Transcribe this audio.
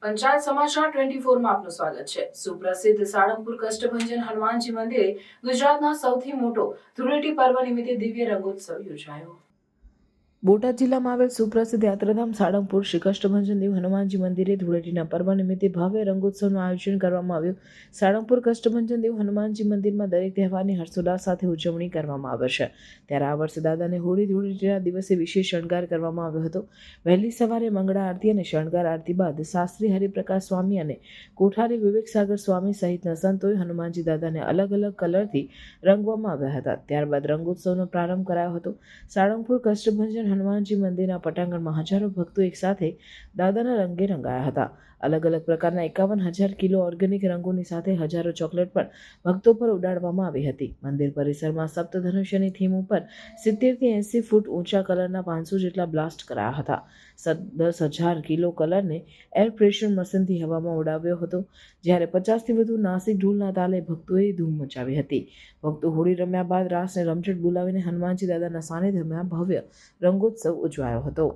પંચાયત સમાચાર 24 માં આપનું સ્વાગત છે। સુપ્રસિદ્ધ સાળંગપુર કષ્ટભંજન હનુમાનજી મંદિરે ગુજરાતના સૌથી મોટો ધૂળેટી પર્વ નિમિત્તે દિવ્ય રંગોત્સવ યોજાયો। બોટાદ જિલ્લામાં આવેલ સુપ્રસિદ્ધ યાત્રાધામ સાળંગપુર શ્રી કષ્ટભંજન દેવ હનુમાનજી મંદિરે ધૂળેટીના પર્વ નિમિત્તે ભવ્ય રંગોત્સવનું આયોજન કરવામાં આવ્યું। સાળંગપુર કષ્ટભંજન દેવ હનુમાનજી મંદિરમાં દરેક તહેવારની હર્ષોલ્લાસ સાથે ઉજવણી કરવામાં આવે છે, ત્યારે આ વર્ષે દાદાને હોળી ધૂળેટીના દિવસે વિશેષ શણગાર કરવામાં આવ્યો હતો। વહેલી સવારે મંગળા આરતી અને શણગાર આરતી બાદ શાસ્ત્રી હરિપ્રકાશ સ્વામી અને કોઠારી વિવેક સાગર સ્વામી સહિતના સંતોએ હનુમાનજી દાદાને અલગ અલગ કલરથી રંગવામાં આવ્યા હતા। ત્યારબાદ રંગોત્સવનો પ્રારંભ કરાયો હતો। સાળંગપુર કષ્ટભંજન હનુમાનજી મંદિરના પટાંગણમાં હજારો ભક્તો એકસાથે દાદાના રંગે રંગાયા હતા। અલગ અલગ પ્રકારના 51,000 કિલો ઓર્ગેનિક રંગોની સાથે હજારો ચોકલેટ પણ ભક્તો પર ઉડાડવામાં આવી હતી। મંદિર પરિસરમાં સપ્તધનુષ્યની થીમ ઉપર 70 થી 80 ફૂટ ઊંચા કલરના 500 જેટલા બ્લાસ્ટ કરાયા હતા। 10,000 કિલો કલરને એર પ્રેશર મશીનથી હવામાં ઉડાવ્યો હતો, જ્યારે 50થી વધુ નાસિક ઢોલના તાલે ભક્તોએ ધૂમ મચાવી હતી। ભક્તો હોળી રમ્યા બાદ રાસને રમઝટ બોલાવીને હનુમાનજી દાદાના સાનિધ્યમાં ભવ્ય રંગોત્સવ ઉજવાયો હતો।